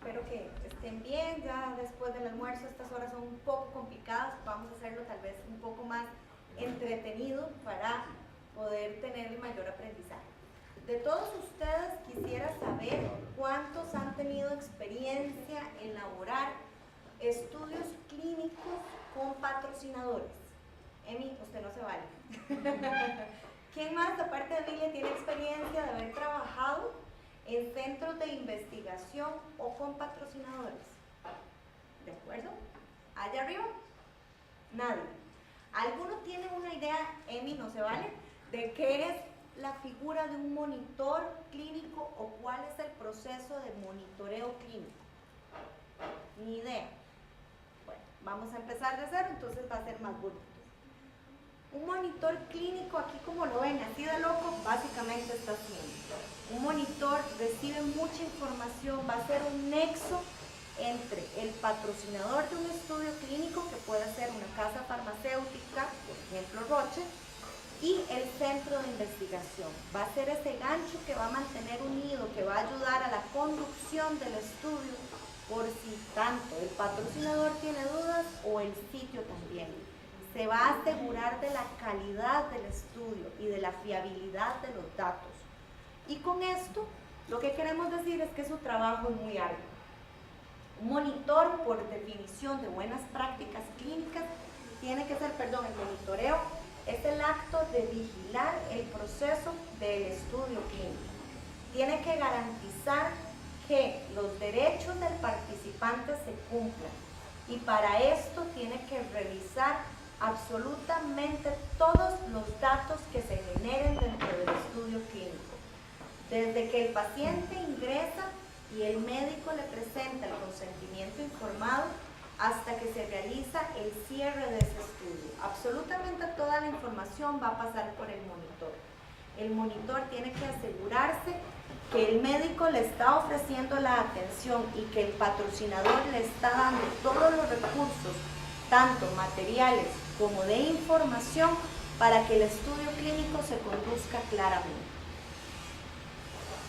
espero que estén bien. Ya después del almuerzo estas horas son un poco complicadas. Vamos a hacerlo tal vez un poco más entretenido para poder tener el mayor aprendizaje. De todos ustedes quisiera saber cuántos han tenido experiencia en elaborar estudios clínicos con patrocinadores. Emi, usted no se vale. ¿Quién más, aparte de Emilia, tiene experiencia de haber trabajado en centros de investigación o con patrocinadores? ¿De acuerdo? ¿Allá arriba? Nadie. ¿Alguno tiene una idea, Emi, no se vale, de qué es la figura de un monitor clínico o cuál es el proceso de monitoreo clínico? Ni idea. Bueno, vamos a empezar de cero, entonces va a ser más bonito. Un monitor clínico, aquí como lo ven, así de loco, básicamente está haciendo. Un monitor recibe mucha información, va a ser un nexo entre el patrocinador de un estudio clínico, que puede ser una casa farmacéutica, por ejemplo Roche, y el centro de investigación. Va a ser ese gancho que va a mantener unido, que va a ayudar a la conducción del estudio, por si tanto el patrocinador tiene dudas o el sitio también. Se va a asegurar de la calidad del estudio y de la fiabilidad de los datos. Y con esto, lo que queremos decir es que su trabajo es muy arduo. Un monitor, por definición de buenas prácticas clínicas, tiene que ser, el monitoreo es el acto de vigilar el proceso del estudio clínico. Tiene que garantizar que los derechos del participante se cumplan. Y para esto tiene que revisar absolutamente todos los datos que se generen dentro del estudio clínico. Desde que el paciente ingresa y el médico le presenta el consentimiento informado hasta que se realiza el cierre de ese estudio. Absolutamente toda la información va a pasar por el monitor. El monitor tiene que asegurarse que el médico le está ofreciendo la atención y que el patrocinador le está dando todos los recursos, tanto materiales como de información, para que el estudio clínico se conduzca claramente.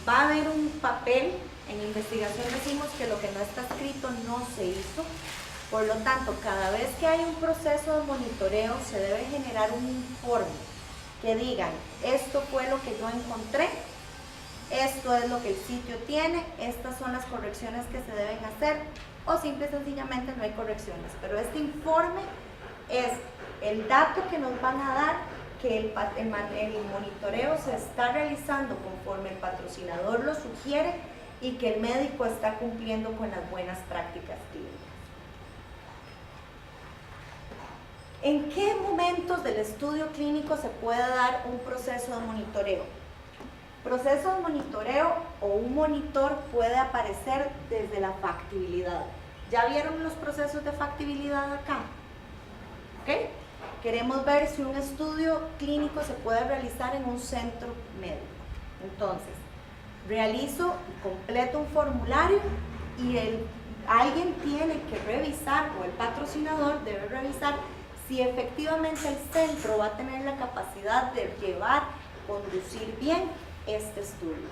Va a haber un papel, en investigación decimos que lo que no está escrito no se hizo, por lo tanto, cada vez que hay un proceso de monitoreo se debe generar un informe que digan, esto fue lo que yo encontré, esto es lo que el sitio tiene, estas son las correcciones que se deben hacer, o simple y sencillamente no hay correcciones, pero este informe es el dato que nos van a dar que el monitoreo se está realizando conforme el patrocinador lo sugiere y que el médico está cumpliendo con las buenas prácticas clínicas. ¿En qué momentos del estudio clínico se puede dar un proceso de monitoreo? Proceso de monitoreo o un monitor puede aparecer desde la factibilidad. ¿Ya vieron los procesos de factibilidad acá? ¿Ok? Queremos ver si un estudio clínico se puede realizar en un centro médico. Entonces, realizo y completo un formulario y alguien tiene que revisar, o el patrocinador debe revisar, si efectivamente el centro va a tener la capacidad de conducir bien este estudio.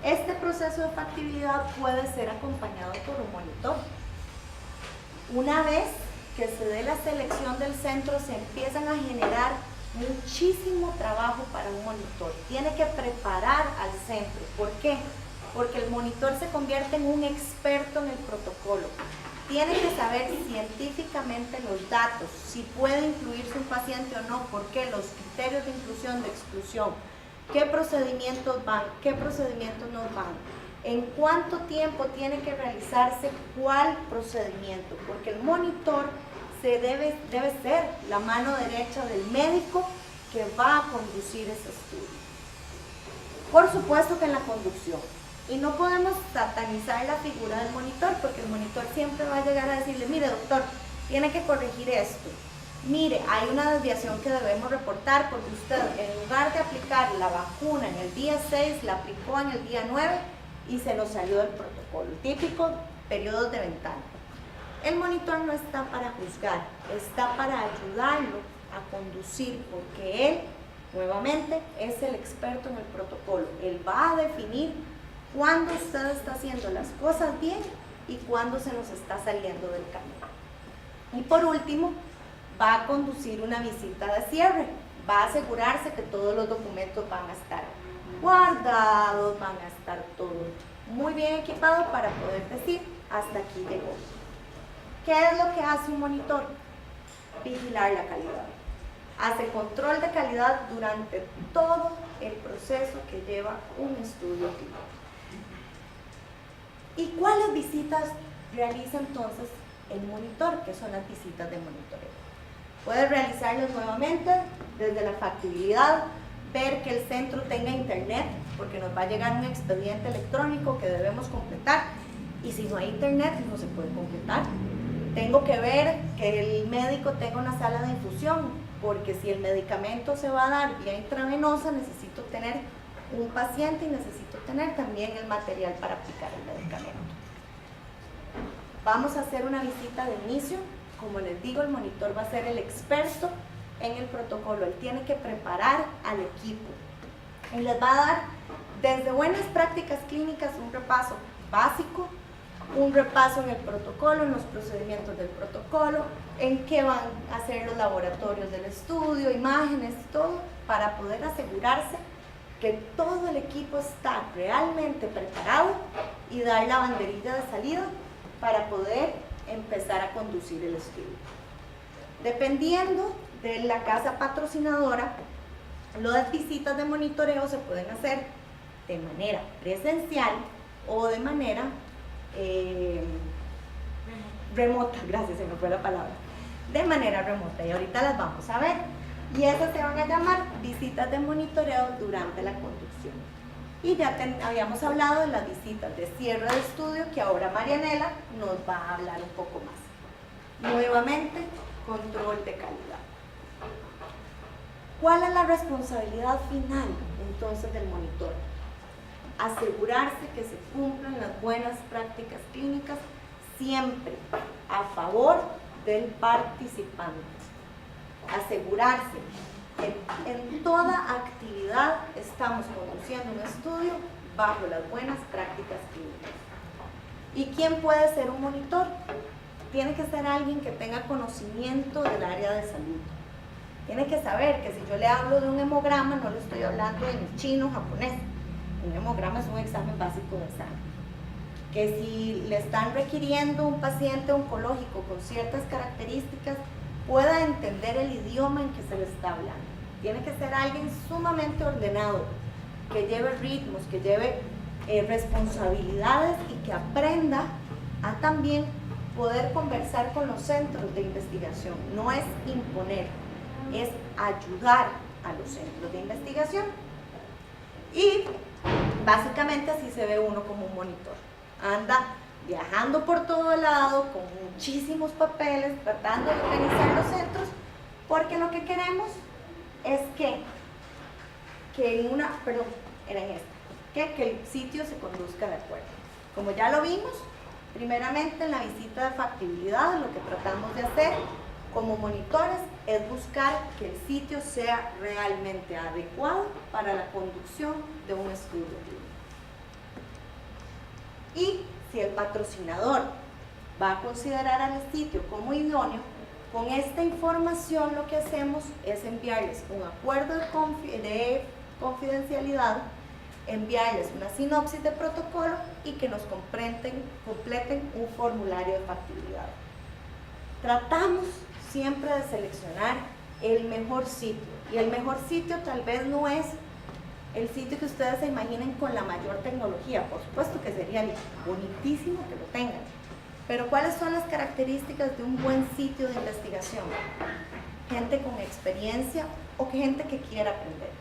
Este proceso de factibilidad puede ser acompañado por un monitor. Una vez que se dé la selección del centro, se empiezan a generar muchísimo trabajo para un monitor. Tiene que preparar al centro. ¿Por qué? Porque el monitor se convierte en un experto en el protocolo. Tiene que saber científicamente los datos, si puede incluirse un paciente o no, por qué, los criterios de inclusión, de exclusión, qué procedimientos van, qué procedimientos no van, en cuánto tiempo tiene que realizarse cuál procedimiento, porque el monitor debe ser la mano derecha del médico que va a conducir ese estudio. Por supuesto que en la conducción. Y no podemos satanizar la figura del monitor, porque el monitor siempre va a llegar a decirle, mire doctor, tiene que corregir esto. Mire, hay una desviación que debemos reportar porque usted, en lugar de aplicar la vacuna en el día 6, la aplicó en el día 9 y se nos salió del protocolo. Típico periodos de ventana. El monitor no está para juzgar, está para ayudarlo a conducir, porque él, nuevamente, es el experto en el protocolo. Él va a definir cuándo usted está haciendo las cosas bien y cuándo se nos está saliendo del camino. Y por último, va a conducir una visita de cierre, va a asegurarse que todos los documentos van a estar guardados, van a estar todos muy bien equipados para poder decir hasta aquí llegó. ¿Qué es lo que hace un monitor? Vigilar la calidad. Hace control de calidad durante todo el proceso que lleva un estudio clínico. ¿Y cuáles visitas realiza entonces el monitor? ¿Qué son las visitas de monitoreo? Puede realizarlas nuevamente desde la factibilidad, ver que el centro tenga internet, porque nos va a llegar un expediente electrónico que debemos completar, y si no hay internet no se puede completar. Tengo que ver que el médico tenga una sala de infusión, porque si el medicamento se va a dar vía intravenosa, necesito tener un paciente y necesito tener también el material para aplicar el medicamento. Vamos a hacer una visita de inicio. Como les digo, el monitor va a ser el experto en el protocolo. Él tiene que preparar al equipo. Y les va a dar desde buenas prácticas clínicas un repaso básico, un repaso en el protocolo, en los procedimientos del protocolo, en qué van a hacer los laboratorios del estudio, imágenes, todo, para poder asegurarse que todo el equipo está realmente preparado y dar la banderilla de salida para poder empezar a conducir el estudio. Dependiendo de la casa patrocinadora, las visitas de monitoreo se pueden hacer de manera presencial o de manera remota, gracias, se me fue la palabra, de manera remota, y ahorita las vamos a ver, y esas se van a llamar visitas de monitoreo durante la conducción. Y ya habíamos hablado de las visitas de cierre de estudio, que ahora Marianela nos va a hablar un poco más. Nuevamente, control de calidad. ¿Cuál es la responsabilidad final entonces del monitor? Asegurarse que se cumplan las buenas prácticas clínicas siempre a favor del participante. Asegurarse que en toda actividad estamos conduciendo un estudio bajo las buenas prácticas clínicas. ¿Y quién puede ser un monitor? Tiene que ser alguien que tenga conocimiento del área de salud. Tiene que saber que si yo le hablo de un hemograma, no le estoy hablando en chino o japonés. Un hemograma es un examen básico de sangre. Que si le están requiriendo un paciente oncológico con ciertas características, pueda entender el idioma en que se le está hablando. Tiene que ser alguien sumamente ordenado, que lleve ritmos, que lleve responsabilidades y que aprenda a también poder conversar con los centros de investigación. No es imponer, es ayudar a los centros de investigación. Y básicamente así se ve uno como un monitor. Anda viajando por todo lado con muchísimos papeles, tratando de organizar los centros, porque lo que queremos es que el sitio se conduzca de acuerdo. Como ya lo vimos, primeramente en la visita de factibilidad, lo que tratamos de hacer como monitores es buscar que el sitio sea realmente adecuado para la conducción de un estudio clínico. Y si el patrocinador va a considerar al sitio como idóneo, con esta información lo que hacemos es enviarles un acuerdo de confidencialidad, enviarles una sinopsis de protocolo y que nos completen un formulario de factibilidad. Tratamos siempre de seleccionar el mejor sitio, y el mejor sitio tal vez no es el sitio que ustedes se imaginen con la mayor tecnología. Por supuesto que sería bonitísimo que lo tengan, pero ¿cuáles son las características de un buen sitio de investigación? Gente con experiencia o gente que quiera aprender,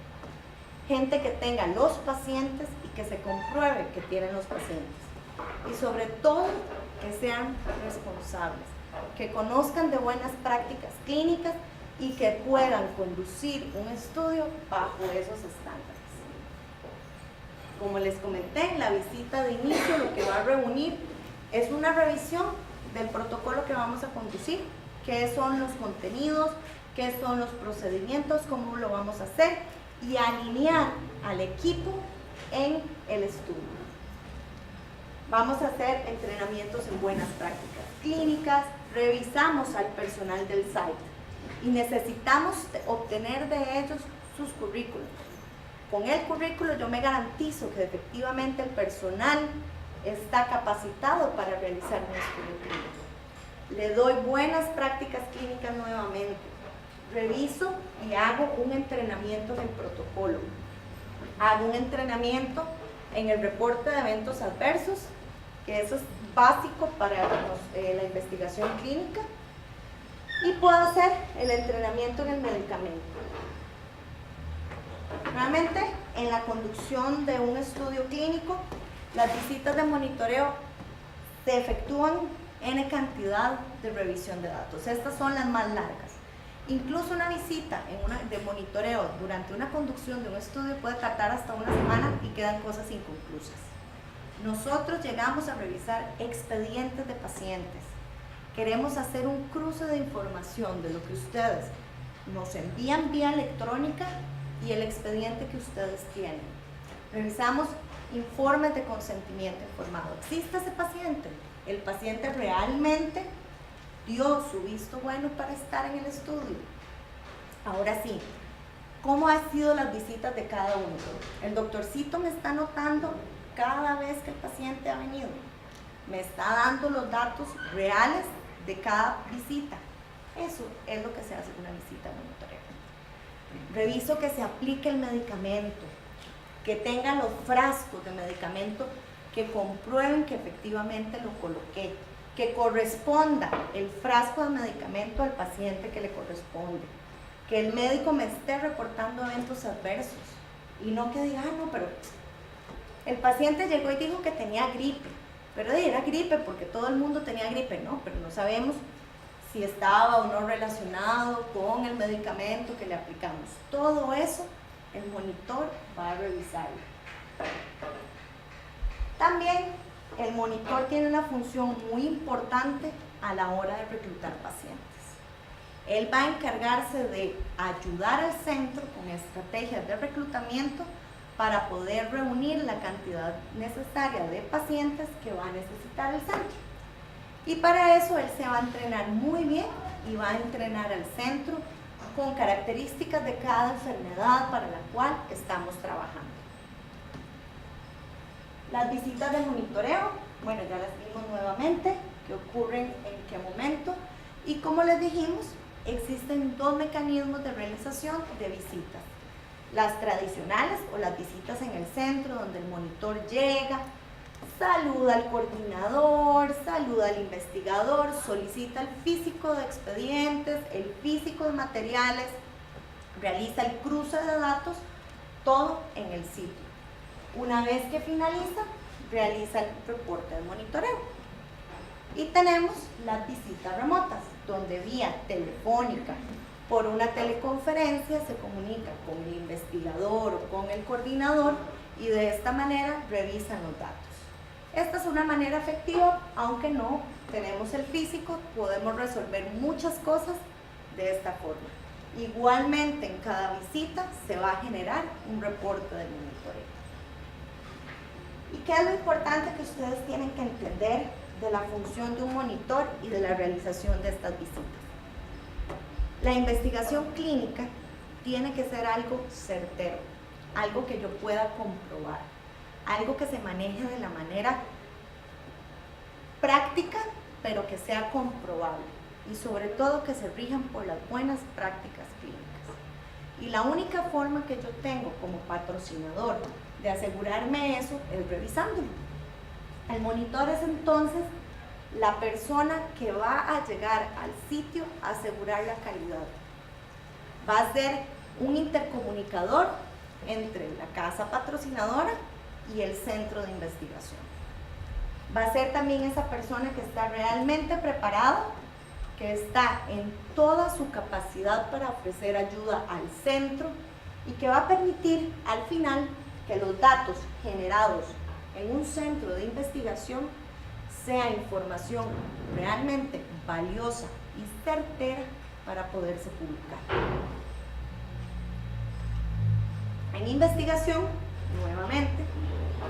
gente que tenga los pacientes y que se compruebe que tienen los pacientes, y sobre todo que sean responsables, que conozcan de buenas prácticas clínicas y que puedan conducir un estudio bajo esos estándares. Como les comenté, la visita de inicio lo que va a reunir es una revisión del protocolo que vamos a conducir, qué son los contenidos, qué son los procedimientos, cómo lo vamos a hacer, y alinear al equipo en el estudio. Vamos a hacer entrenamientos en buenas prácticas clínicas, revisamos al personal del site y necesitamos obtener de ellos sus currículos. Con el currículo yo me garantizo que efectivamente el personal está capacitado para realizar un estudio clínico. Le doy buenas prácticas clínicas nuevamente. Reviso y hago un entrenamiento en el protocolo. Hago un entrenamiento en el reporte de eventos adversos, que eso es básico para la investigación clínica. Y puedo hacer el entrenamiento en el medicamento. Realmente, en la conducción de un estudio clínico, las visitas de monitoreo se efectúan N cantidad de revisión de datos. Estas son las más largas. Incluso una visita de monitoreo durante una conducción de un estudio puede tardar hasta una semana y quedan cosas inconclusas. Nosotros llegamos a revisar expedientes de pacientes. Queremos hacer un cruce de información de lo que ustedes nos envían vía electrónica y el expediente que ustedes tienen. Revisamos informes de consentimiento informado. ¿Existe ese paciente? ¿El paciente realmente dio su visto bueno para estar en el estudio? Ahora sí, ¿cómo han sido las visitas de cada uno? El doctorcito me está anotando cada vez que el paciente ha venido. Me está dando los datos reales de cada visita. Eso es lo que se hace en una visita de monitoreo. Reviso que se aplique el medicamento, que tengan los frascos de medicamento que comprueben que efectivamente lo coloqué, que corresponda el frasco de medicamento al paciente que le corresponde, que el médico me esté reportando eventos adversos y no que diga, no, pero el paciente llegó y dijo que tenía gripe, pero era gripe porque todo el mundo tenía gripe, no, pero no sabemos si estaba o no relacionado con el medicamento que le aplicamos. Todo eso el monitor va a revisarlo. También el monitor tiene una función muy importante a la hora de reclutar pacientes. Él va a encargarse de ayudar al centro con estrategias de reclutamiento para poder reunir la cantidad necesaria de pacientes que va a necesitar el centro. Y para eso él se va a entrenar muy bien y va a entrenar al centro con características de cada enfermedad para la cual estamos trabajando. Las visitas de monitoreo, bueno, ya las vimos nuevamente, qué ocurren en qué momento, y como les dijimos, existen dos mecanismos de realización de visitas. Las tradicionales o las visitas en el centro, donde el monitor llega, saluda al coordinador, saluda al investigador, solicita el físico de expedientes, el físico de materiales, realiza el cruce de datos, todo en el sitio. Una vez que finaliza, realiza el reporte de monitoreo. Y tenemos las visitas remotas, donde vía telefónica, por una teleconferencia, se comunica con el investigador o con el coordinador y de esta manera revisan los datos. Esta es una manera efectiva, aunque no tenemos el físico, podemos resolver muchas cosas de esta forma. Igualmente, en cada visita se va a generar un reporte de monitoreo. ¿Y qué es lo importante que ustedes tienen que entender de la función de un monitor y de la realización de estas visitas? La investigación clínica tiene que ser algo certero, algo que yo pueda comprobar, algo que se maneje de la manera práctica, pero que sea comprobable y sobre todo que se rijan por las buenas prácticas clínicas. Y la única forma que yo tengo como patrocinador de asegurarme eso es revisándolo. El monitor es entonces la persona que va a llegar al sitio a asegurar la calidad. Va a ser un intercomunicador entre la casa patrocinadora y el centro de investigación. Va a ser también esa persona que está realmente preparada, que está en toda su capacidad para ofrecer ayuda al centro y que va a permitir al final que los datos generados en un centro de investigación sea información realmente valiosa y certera para poderse publicar. En investigación, nuevamente,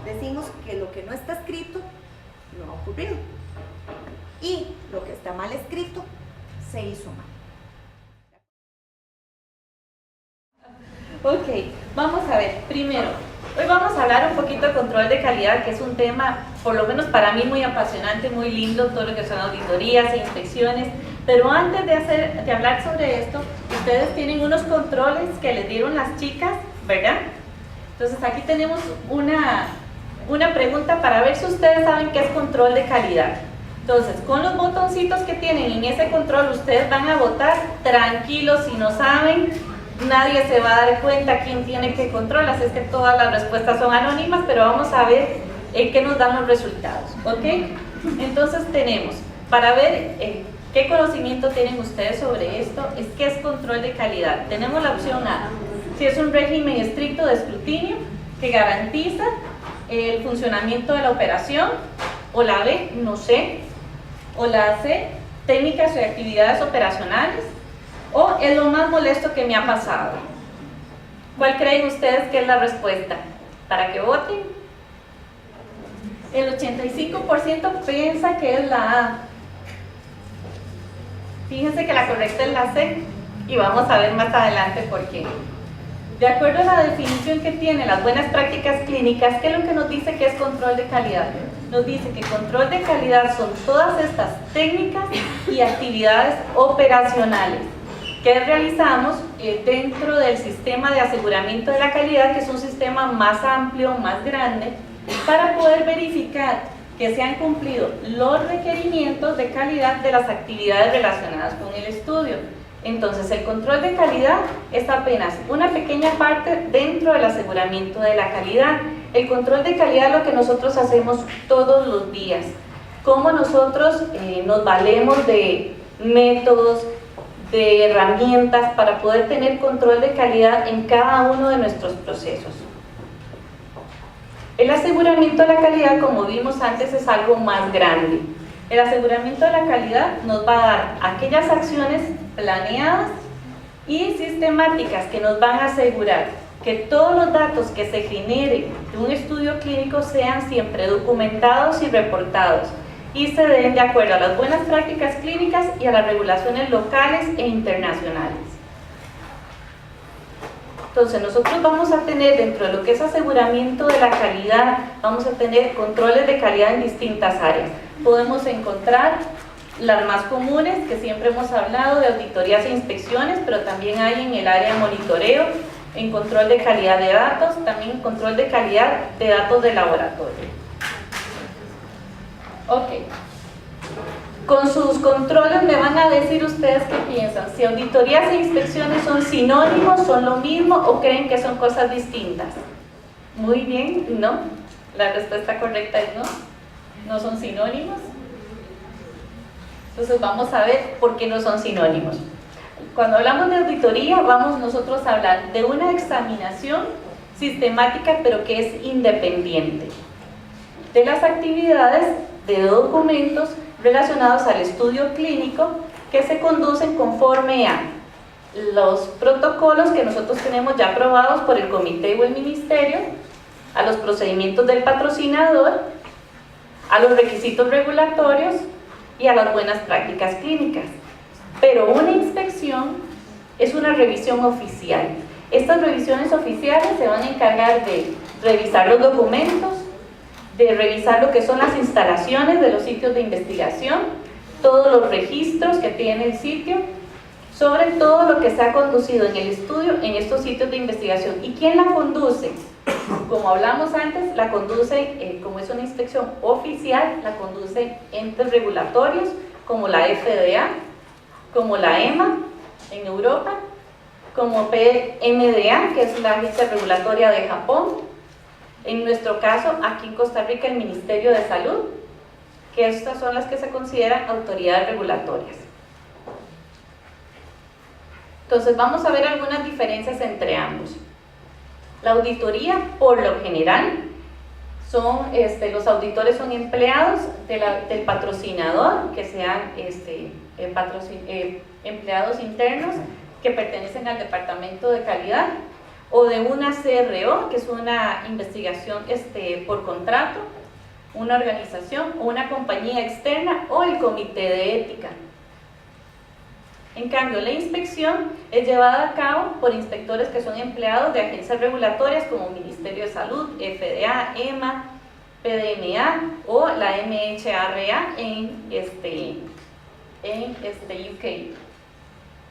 decimos que lo que no está escrito no ha ocurrido. Y lo que está mal escrito se hizo mal. Ok, vamos a ver, primero, hoy vamos a hablar un poquito de control de calidad, que es un tema, por lo menos para mí, muy apasionante, muy lindo, todo lo que son auditorías e inspecciones, pero antes de hablar sobre esto, ustedes tienen unos controles que les dieron las chicas, ¿verdad? Entonces aquí tenemos una pregunta para ver si ustedes saben qué es control de calidad. Entonces, con los botoncitos que tienen en ese control, ustedes van a votar tranquilos. Si no saben, nadie se va a dar cuenta quién tiene qué control, así es que todas las respuestas son anónimas, pero vamos a ver qué nos dan los resultados, ¿ok? Entonces tenemos, para ver qué conocimiento tienen ustedes sobre esto, es qué es control de calidad. Tenemos la opción A, si es un régimen estricto de escrutinio que garantiza el funcionamiento de la operación, o la B, no sé, o la C, técnicas y actividades operacionales, o es lo más molesto que me ha pasado. ¿Cuál creen ustedes que es la respuesta? Para que voten. El 85% piensa que es la A. Fíjense que la correcta es la C y vamos a ver más adelante por qué. De acuerdo a la definición que tiene las buenas prácticas clínicas, ¿qué es lo que nos dice que es control de calidad? Nos dice que control de calidad son todas estas técnicas y actividades operacionales que realizamos dentro del sistema de aseguramiento de la calidad, que es un sistema más amplio, más grande, para poder verificar que se han cumplido los requerimientos de calidad de las actividades relacionadas con el estudio. Entonces, el control de calidad es apenas una pequeña parte dentro del aseguramiento de la calidad. El control de calidad es lo que nosotros hacemos todos los días. Cómo nosotros nos valemos de métodos, de herramientas para poder tener control de calidad en cada uno de nuestros procesos. El aseguramiento de la calidad, como vimos antes, es algo más grande. El aseguramiento de la calidad nos va a dar aquellas acciones planeadas y sistemáticas que nos van a asegurar que todos los datos que se generen de un estudio clínico sean siempre documentados y reportados y se den de acuerdo a las buenas prácticas clínicas y a las regulaciones locales e internacionales. Entonces nosotros vamos a tener dentro de lo que es aseguramiento de la calidad, vamos a tener controles de calidad en distintas áreas. Podemos encontrar las más comunes, que siempre hemos hablado, de auditorías e inspecciones, pero también hay en el área de monitoreo, en control de calidad de datos, también control de calidad de datos de laboratorio. Ok. Con sus controles me van a decir ustedes qué piensan, si auditorías e inspecciones son sinónimos, son lo mismo o creen que son cosas distintas. Muy bien, no. La respuesta correcta es no. No son sinónimos. Entonces vamos a ver por qué no son sinónimos. Cuando hablamos de auditoría vamos nosotros a hablar de una examinación sistemática pero que es independiente de las actividades de documentos relacionados al estudio clínico que se conducen conforme a los protocolos que nosotros tenemos ya aprobados por el comité o el ministerio, a los procedimientos del patrocinador, a los requisitos regulatorios y a las buenas prácticas clínicas. Pero una inspección es una revisión oficial. Estas revisiones oficiales se van a encargar de revisar los documentos, de revisar lo que son las instalaciones de los sitios de investigación, todos los registros que tiene el sitio, sobre todo lo que se ha conducido en el estudio en estos sitios de investigación. ¿Y quién la conduce? Como hablamos antes, la conduce, como es una inspección oficial, la conduce entes regulatorios como la FDA, como la EMA en Europa, como PMDA, que es la agencia regulatoria de Japón. En nuestro caso, aquí en Costa Rica, el Ministerio de Salud, que estas son las que se consideran autoridades regulatorias. Entonces vamos a ver algunas diferencias entre ambos. La auditoría, por lo general, los auditores son empleados del patrocinador, que sean empleados internos que pertenecen al departamento de calidad, o de una CRO, que es una investigación por contrato, una organización o una compañía externa o el comité de ética. En cambio, la inspección es llevada a cabo por inspectores que son empleados de agencias regulatorias como Ministerio de Salud, FDA, EMA, PDMA o la MHRA en UK.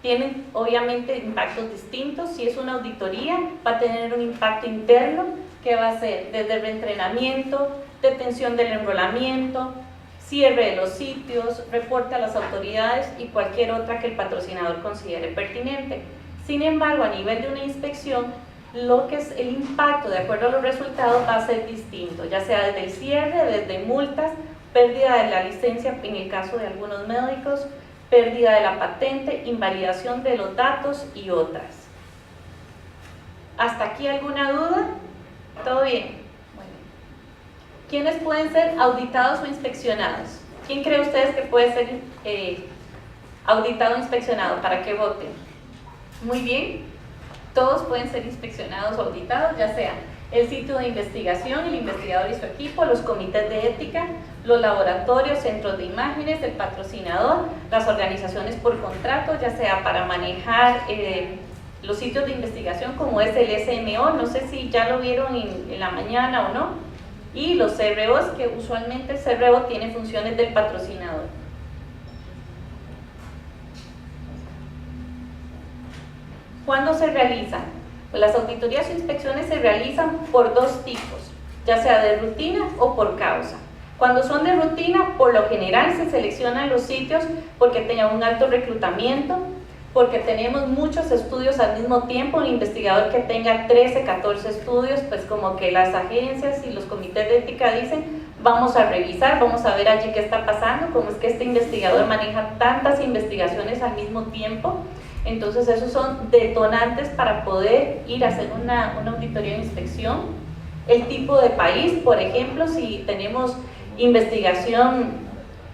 Tienen obviamente impactos distintos. Si es una auditoría, va a tener un impacto interno que va a ser desde el reentrenamiento, detención del enrolamiento, cierre de los sitios, reporte a las autoridades y cualquier otra que el patrocinador considere pertinente. Sin embargo, a nivel de una inspección, lo que es el impacto de acuerdo a los resultados va a ser distinto, ya sea desde el cierre, desde multas, pérdida de la licencia en el caso de algunos médicos, pérdida de la patente, invalidación de los datos y otras. ¿Hasta aquí alguna duda? ¿Todo bien? Bueno. ¿Quiénes pueden ser auditados o inspeccionados? ¿Quién cree ustedes que puede ser auditado o inspeccionado? ¿Para qué voten? Muy bien. Todos pueden ser inspeccionados o auditados, ya sea el sitio de investigación, el investigador y su equipo, los comités de ética, los laboratorios, centros de imágenes, el patrocinador, las organizaciones por contrato, ya sea para manejar los sitios de investigación como es el SMO, no sé si ya lo vieron en la mañana o no, y los CROs, que usualmente el CRO tiene funciones del patrocinador. ¿Cuándo se realizan? Pues las auditorías o inspecciones se realizan por dos tipos, ya sea de rutina o por causa. Cuando son de rutina, por lo general se seleccionan los sitios porque tengan un alto reclutamiento, porque tenemos muchos estudios al mismo tiempo. Un investigador que tenga 13, 14 estudios, pues como que las agencias y los comités de ética dicen, vamos a revisar, vamos a ver allí qué está pasando, cómo es que este investigador maneja tantas investigaciones al mismo tiempo. Entonces esos son detonantes para poder ir a hacer una auditoría de inspección. El tipo de país, por ejemplo, si tenemos investigación,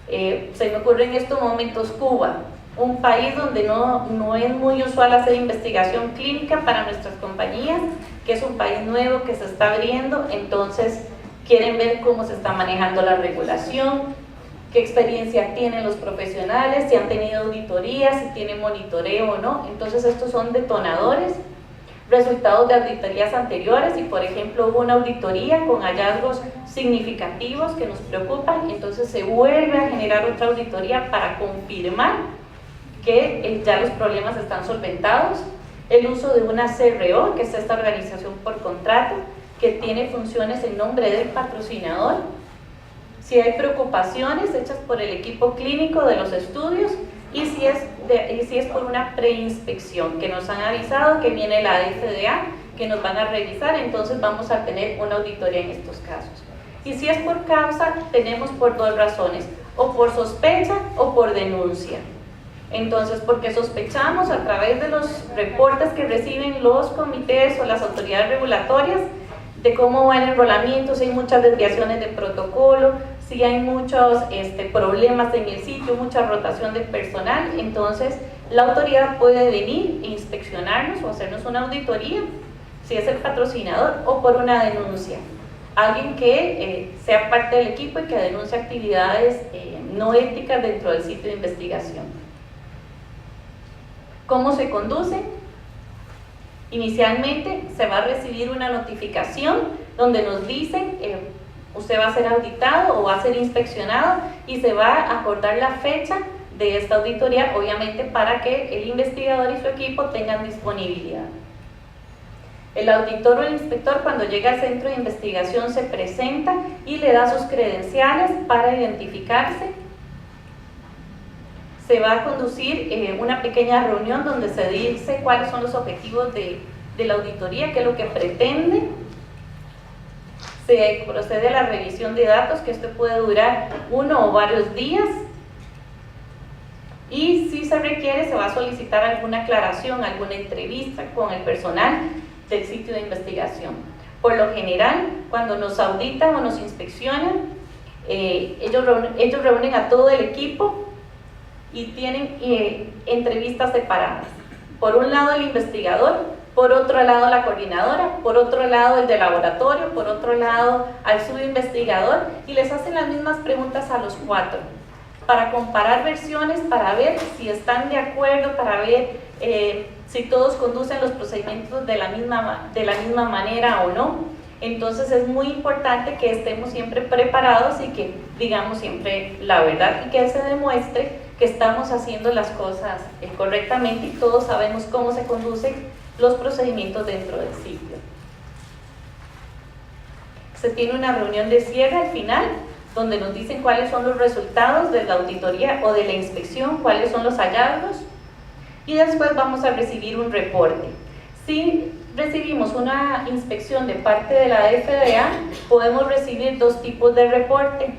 se me ocurre en estos momentos Cuba, un país donde no es muy usual hacer investigación clínica para nuestras compañías, que es un país nuevo que se está abriendo, entonces quieren ver cómo se está manejando la regulación, qué experiencia tienen los profesionales, si han tenido auditorías, si tienen monitoreo o no. Entonces estos son detonadores, resultados de auditorías anteriores. Y por ejemplo hubo una auditoría con hallazgos significativos que nos preocupan, entonces se vuelve a generar otra auditoría para confirmar que ya los problemas están solventados. El uso de una CRO, que es esta organización por contrato, que tiene funciones en nombre del patrocinador. Si hay preocupaciones hechas por el equipo clínico de los estudios y si es por una preinspección, que nos han avisado que viene la FDA, que nos van a revisar, entonces vamos a tener una auditoría en estos casos. Y si es por causa, tenemos por dos razones, o por sospecha o por denuncia. Entonces, porque sospechamos a través de los reportes que reciben los comités o las autoridades regulatorias de cómo va el enrolamiento, si hay muchas desviaciones de protocolo, si hay muchos problemas en el sitio, mucha rotación de personal, entonces la autoridad puede venir e inspeccionarnos o hacernos una auditoría, si es el patrocinador, o por una denuncia. Alguien que sea parte del equipo y que denuncie actividades no éticas dentro del sitio de investigación. ¿Cómo se conduce? Inicialmente se va a recibir una notificación donde nos dicen usted va a ser auditado o va a ser inspeccionado y se va a acordar la fecha de esta auditoría, obviamente para que el investigador y su equipo tengan disponibilidad. El auditor o el inspector, cuando llega al centro de investigación, se presenta y le da sus credenciales para identificarse. Se va a conducir una pequeña reunión donde se dice cuáles son los objetivos de la auditoría, qué es lo que pretende. Se procede a la revisión de datos, que esto puede durar 1 o varios días. Y si se requiere, se va a solicitar alguna aclaración, alguna entrevista con el personal del sitio de investigación. Por lo general, cuando nos auditan o nos inspeccionan, ellos reúnen a todo el equipo y tienen entrevistas separadas. Por un lado el investigador, por otro lado la coordinadora, por otro lado el de laboratorio, por otro lado al subinvestigador, y les hacen las mismas preguntas a los 4 para comparar versiones, para ver si están de acuerdo, para ver si todos conducen los procedimientos de la misma manera o no. Entonces es muy importante que estemos siempre preparados y que digamos siempre la verdad y que se demuestre que estamos haciendo las cosas correctamente y todos sabemos cómo se conducen los procedimientos dentro del sitio. Se tiene una reunión de cierre al final, donde nos dicen cuáles son los resultados de la auditoría o de la inspección, cuáles son los hallazgos, y después vamos a recibir un reporte. Si recibimos una inspección de parte de la FDA, podemos recibir 2 tipos de reporte.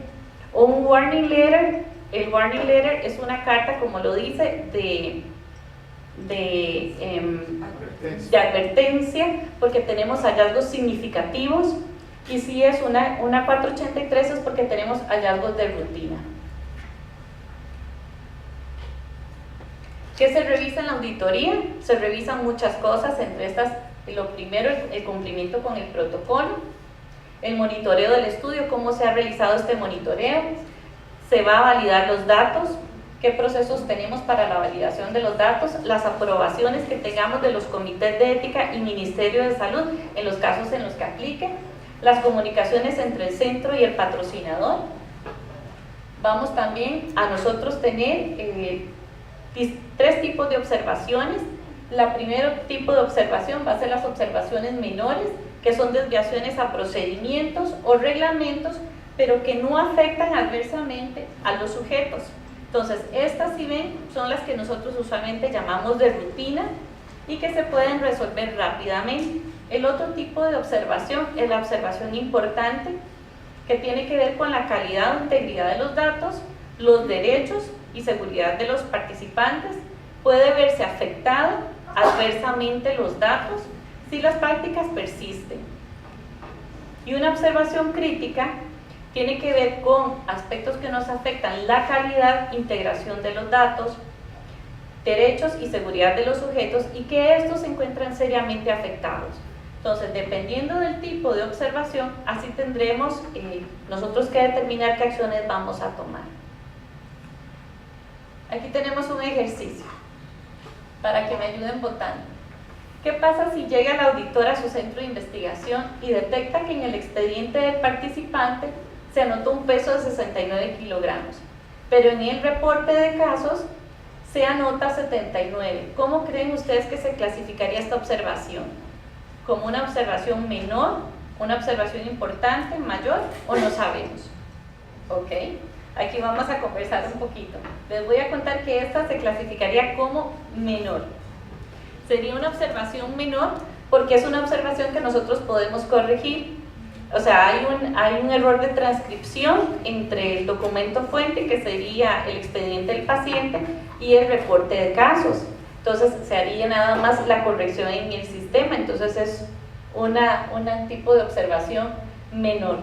Un warning letter, el warning letter es una carta, como lo dice, de advertencia, porque tenemos hallazgos significativos, y si es una 483 es porque tenemos hallazgos de rutina. ¿Qué se revisa en la auditoría? Se revisan muchas cosas, entre estas, lo primero, el cumplimiento con el protocolo, el monitoreo del estudio, cómo se ha realizado este monitoreo, se va a validar los datos, qué procesos tenemos para la validación de los datos, las aprobaciones que tengamos de los comités de ética y Ministerio de Salud en los casos en los que aplique, las comunicaciones entre el centro y el patrocinador. Vamos también a nosotros tener 3 tipos de observaciones. La primero tipo de observación va a ser las observaciones menores, que son desviaciones a procedimientos o reglamentos, pero que no afectan adversamente a los sujetos. Entonces, estas, si ven, son las que nosotros usualmente llamamos de rutina y que se pueden resolver rápidamente. El otro tipo de observación es la observación importante, que tiene que ver con la calidad o integridad de los datos, los derechos y seguridad de los participantes. Puede verse afectado adversamente los datos si las prácticas persisten. Y una observación crítica tiene que ver con aspectos que nos afectan la calidad, integración de los datos, derechos y seguridad de los sujetos, y que estos se encuentran seriamente afectados. Entonces, dependiendo del tipo de observación, así tendremos nosotros que determinar qué acciones vamos a tomar. Aquí tenemos un ejercicio para que me ayuden votando. ¿Qué pasa si llega el auditor a su centro de investigación y detecta que en el expediente del participante se anotó un peso de 69 kilogramos, pero en el reporte de casos se anota 79? ¿Cómo creen ustedes que se clasificaría esta observación? ¿Como una observación menor, una observación importante, mayor, o no sabemos? ¿Ok? Aquí vamos a conversar un poquito. Les voy a contar que esta se clasificaría como menor. Sería una observación menor porque es una observación que nosotros podemos corregir. O sea, hay un error de transcripción entre el documento fuente, que sería el expediente del paciente, y el reporte de casos. Entonces se haría nada más la corrección en el sistema. Entonces es un tipo de observación menor.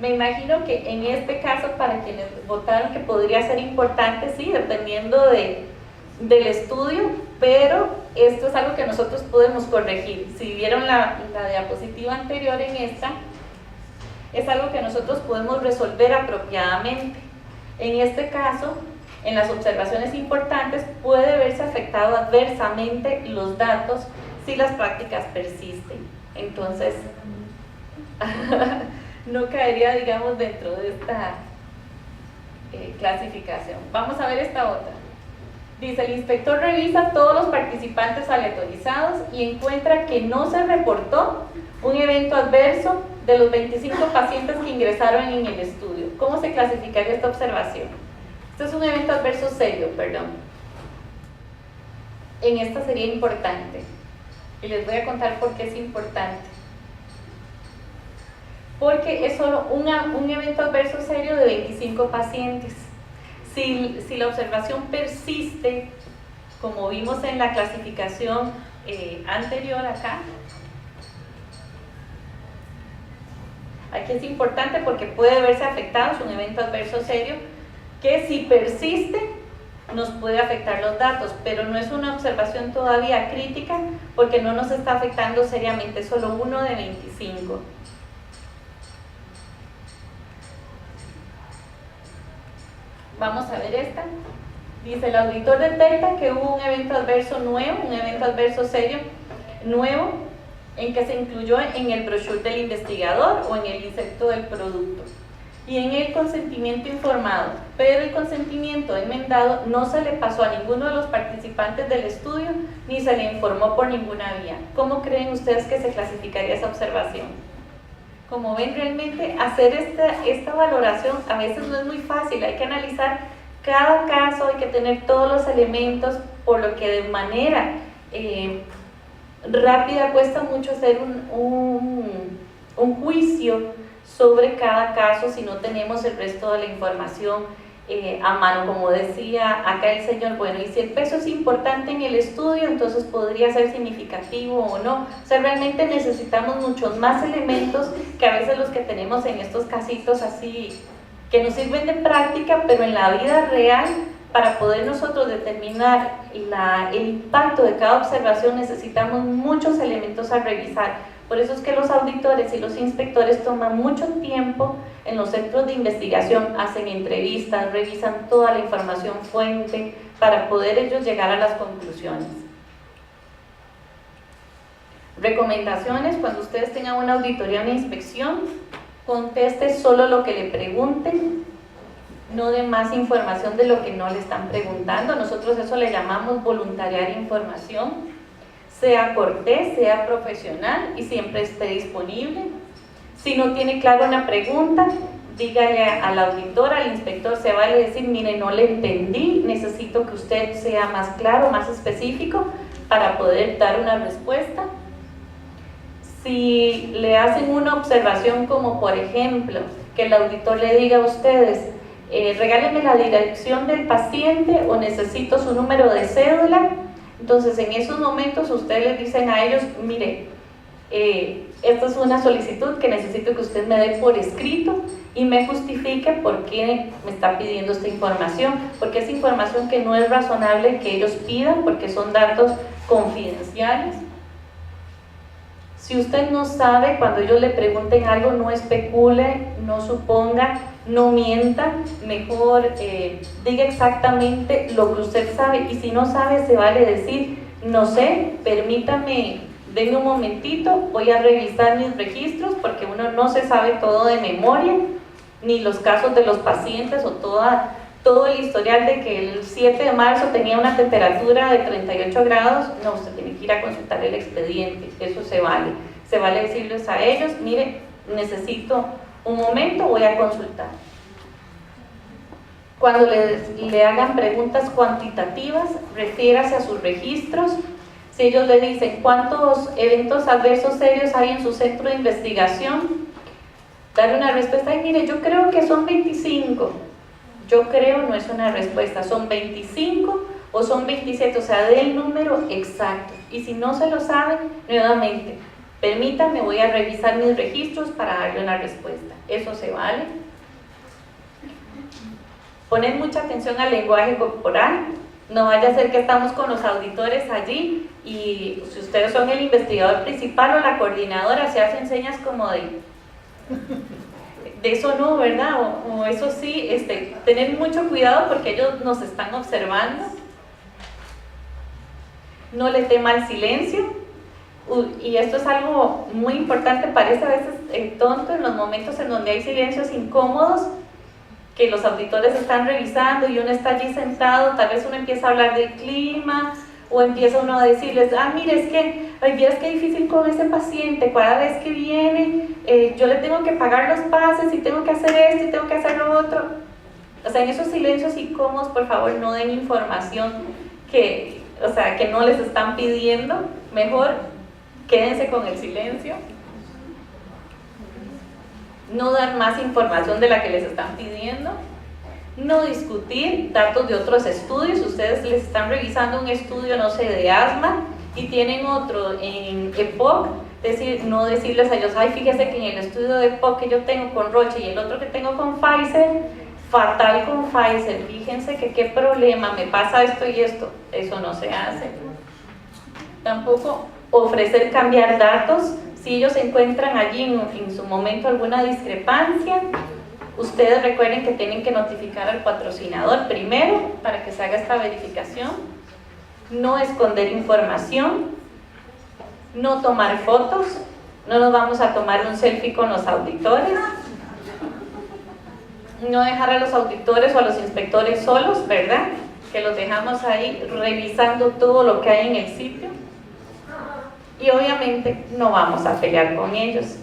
Me imagino que en este caso, para quienes votaron, que podría ser importante, sí, dependiendo del estudio, pero esto es algo que nosotros podemos corregir. Si vieron la diapositiva anterior, en esta, es algo que nosotros podemos resolver apropiadamente. En este caso, en las observaciones importantes, puede verse afectado adversamente los datos si las prácticas persisten. Entonces, no caería, digamos, dentro de esta clasificación. Vamos a ver esta otra. Dice, el inspector revisa todos los participantes aleatorizados y encuentra que no se reportó un evento adverso de los 25 pacientes que ingresaron en el estudio. ¿Cómo se clasificaría esta observación? Esto es un evento adverso serio, perdón. En esta sería importante. Y les voy a contar por qué es importante. Porque es solo un evento adverso serio de 25 pacientes. Si la observación persiste, como vimos en la clasificación anterior acá, aquí es importante porque puede verse afectado, es un evento adverso serio, que si persiste, nos puede afectar los datos, pero no es una observación todavía crítica porque no nos está afectando seriamente, solo 1 de 25. Vamos a ver esta. Dice, el auditor detecta que hubo un evento adverso nuevo, un evento adverso serio nuevo, en que se incluyó en el brochure del investigador o en el insecto del producto y en el consentimiento informado, pero el consentimiento enmendado no se le pasó a ninguno de los participantes del estudio ni se le informó por ninguna vía. ¿Cómo creen ustedes que se clasificaría esa observación? Como ven, realmente hacer esta valoración a veces no es muy fácil, hay que analizar cada caso, hay que tener todos los elementos, por lo que de manera rápida cuesta mucho hacer un juicio sobre cada caso si no tenemos el resto de la información a mano. Como decía acá el señor, bueno, y si el peso es importante en el estudio, entonces podría ser significativo o no. O sea, realmente necesitamos muchos más elementos que a veces los que tenemos en estos casitos así, que nos sirven de práctica, pero en la vida real, para poder nosotros determinar el impacto de cada observación, necesitamos muchos elementos a revisar. Por eso es que los auditores y los inspectores toman mucho tiempo en los centros de investigación, hacen entrevistas, revisan toda la información fuente para poder ellos llegar a las conclusiones. Recomendaciones: cuando ustedes tengan una auditoría o una inspección, conteste solo lo que le pregunten, no dé más información de lo que no le están preguntando. Nosotros eso le llamamos voluntariar información. Sea cortés, sea profesional y siempre esté disponible. Si no tiene clara una pregunta, dígale al auditor, al inspector, se vale decir, mire, no le entendí, necesito que usted sea más claro, más específico para poder dar una respuesta. Si le hacen una observación como por ejemplo, que el auditor le diga a ustedes, regálenme la dirección del paciente o necesito su número de cédula, entonces en esos momentos ustedes les dicen a ellos, mire, esta es una solicitud que necesito que usted me dé por escrito y me justifique por qué me está pidiendo esta información, porque es información que no es razonable que ellos pidan porque son datos confidenciales. Si usted no sabe, cuando ellos le pregunten algo, no especule, no suponga, no mienta, mejor diga exactamente lo que usted sabe, y si no sabe se vale decir, no sé, permítame, denme un momentito, voy a revisar mis registros, porque uno no se sabe todo de memoria, ni los casos de los pacientes o todo el historial de que el 7 de marzo tenía una temperatura de 38 grados, no, usted tiene que ir a consultar el expediente, eso se vale decirles a ellos, mire, necesito un momento, voy a consultar. Cuando le hagan preguntas cuantitativas, refiérase a sus registros. Si ellos le dicen cuántos eventos adversos serios hay en su centro de investigación, darle una respuesta, ay, mire, yo creo que son 25. Yo creo no es una respuesta, son 25 o son 27, o sea, dé el número exacto. Y si no se lo saben, nuevamente, permítame, voy a revisar mis registros para darle una respuesta. Eso se vale. Poner mucha atención al lenguaje corporal. No vaya a ser que estamos con los auditores allí y si ustedes son el investigador principal o la coordinadora, se hacen señas como de eso no, ¿verdad? O eso sí, tener mucho cuidado porque ellos nos están observando. No le tema al silencio. Y esto es algo muy importante, parece a veces tonto en los momentos en donde hay silencios incómodos, que los auditores están revisando y uno está allí sentado, tal vez uno empieza a hablar del clima o empieza uno a decirles, mire, es que, vieras qué difícil con ese paciente, cada vez que viene yo le tengo que pagar los pases y tengo que hacer esto y tengo que hacer lo otro. O sea, en esos silencios incómodos, por favor, no den información que no les están pidiendo, mejor quédense con el silencio. No dar más información de la que les están pidiendo. No discutir datos de otros estudios. Ustedes les están revisando un estudio, no sé, de asma y tienen otro en EPOC, no decirles a ellos, ay, fíjese que en el estudio de EPOC que yo tengo con Roche y el otro que tengo con Pfizer fatal con Pfizer, fíjense que qué problema, me pasa esto y esto, eso no se hace. Tampoco ofrecer cambiar datos, si ellos encuentran allí en su momento alguna discrepancia, ustedes recuerden que tienen que notificar al patrocinador primero para que se haga esta verificación, no esconder información, no tomar fotos, no nos vamos a tomar un selfie con los auditores, no dejar a los auditores o a los inspectores solos, ¿verdad? Que los dejamos ahí revisando todo lo que hay en el sitio. Y obviamente no vamos a pelear con ellos.